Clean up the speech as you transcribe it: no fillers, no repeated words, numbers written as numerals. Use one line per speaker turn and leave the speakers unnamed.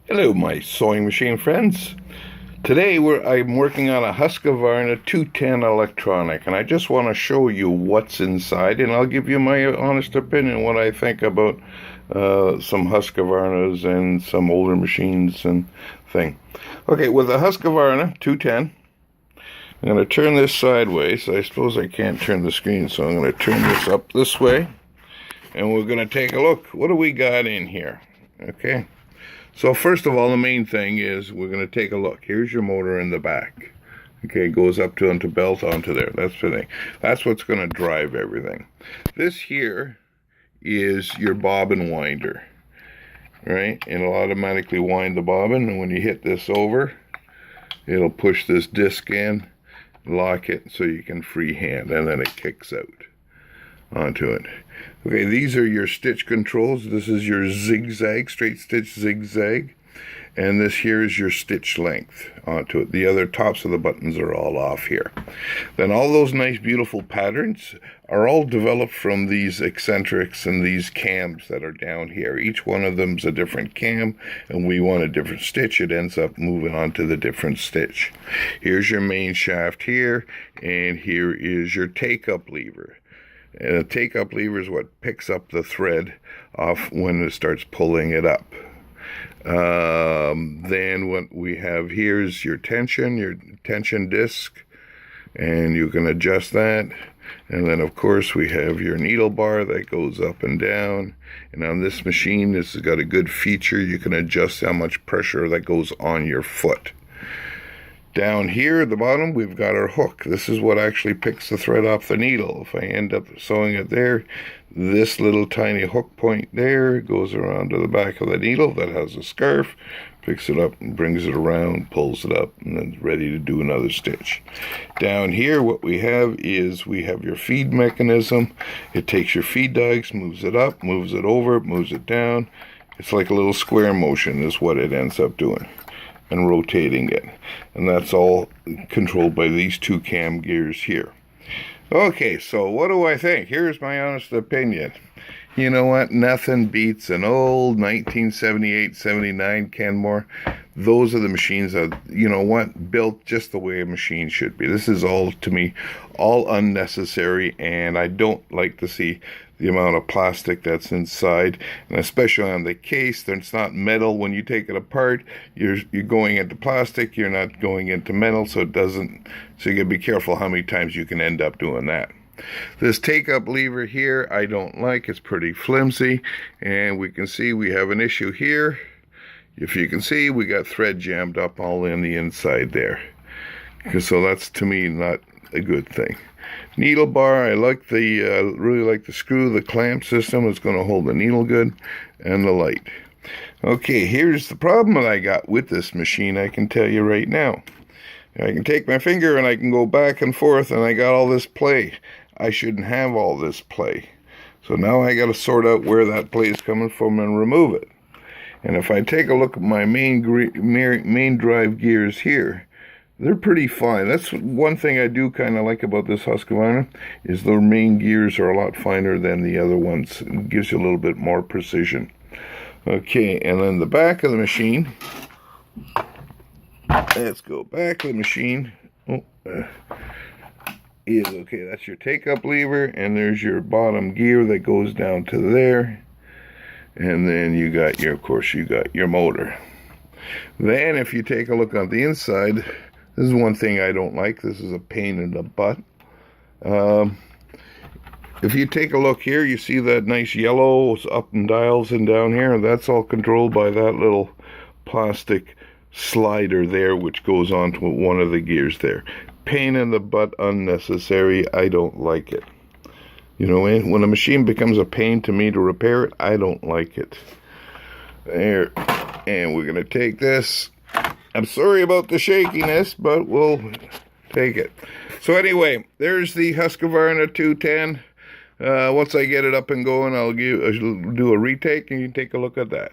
Hello, my sewing machine friends. Today I'm working on a Husqvarna 210 electronic, and I just want to show you what's inside, and I'll give you my honest opinion, what I think about some Husqvarnas and some older machines and thing. Okay, with the Husqvarna 210, I'm going to turn this sideways. I suppose I can't turn the screen, so I'm going to turn this up this way, and we're going to take a look. What do we got in here? Okay. So first of all, the main thing is we're going to take a look. Here's your motor in the back. Okay, it goes up to onto belt onto there. That's the thing. That's what's going to drive everything. This here is your bobbin winder, right? And it'll automatically wind the bobbin, and when you hit this over, it'll push this disc in, lock it so you can freehand, and then it kicks out onto it. Okay, these are your stitch controls. This is your zigzag, straight stitch zigzag, and this here is your stitch length onto it. The other tops of the buttons are all off here. Then all those nice beautiful patterns are all developed from these eccentrics and these cams that are down here. Each one of them's a different cam, and we want a different stitch. It ends up moving on to the different stitch. Here's your main shaft here, and here is your take-up lever. And a take-up lever is what picks up the thread off when it starts pulling it up. Then what we have here is your tension disc, and you can adjust that. And then, of course, we have your needle bar that goes up and down. And on this machine, this has got a good feature. You can adjust how much pressure that goes on your foot. Down here at the bottom, we've got our hook. This is what actually picks the thread off the needle. If I end up sewing it there, this little tiny hook point there goes around to the back of the needle that has a scarf, picks it up and brings it around, pulls it up, and then ready to do another stitch. Down here, what we have is we have your feed mechanism. It takes your feed dies, moves it up, moves it over, moves it down. It's like a little square motion is what it ends up doing, and rotating it, and that's all controlled by these two cam gears here. Okay, so what do I think? Here's my honest opinion. You know what? Nothing beats an old 1978-79 Kenmore. Those are the machines that, you know what, built just the way a machine should be. This is all, to me, all unnecessary, and I don't like to see the amount of plastic that's inside, and especially on the case. It's not metal. When you take it apart, you're going into plastic, you're not going into metal, so it doesn't, so you gotta be careful how many times you can end up doing that. This take-up lever here, I don't like. It's pretty flimsy, and we can see we have an issue here. If you can see, we got thread jammed up all in the inside there. So that's, to me, not a good thing. Needle bar, I like the really like the screw, the clamp system. It's going to hold the needle good, and the light. Okay, here's the problem that I got with this machine. I can tell you right now. I can take my finger and I can go back and forth, and I got all this play. I shouldn't have all this play. So now I got to sort out where that play is coming from and remove it. And if I take a look at my main drive gears here, they're pretty fine. That's one thing I do kind of like about this Husqvarna, is their main gears are a lot finer than the other ones. It gives you a little bit more precision. Okay, and then the back of the machine. Let's go back of the machine. Is okay, that's your take-up lever, and there's your bottom gear that goes down to there. And then you got your, of course, you got your motor. Then if you take a look on the inside, this is one thing I don't like. This is a pain in the butt. If you take a look here, you see that nice yellow up and dials and down here. That's all controlled by that little plastic slider there, which goes on to one of the gears there. Pain in the butt, unnecessary. I don't like it. You know, when a machine becomes a pain to me to repair it, I don't like it. There. And we're going to take this. I'm sorry about the shakiness, but we'll take it. So anyway, there's the Husqvarna 210. Once I get it up and going, I'll do a retake, and you can take a look at that.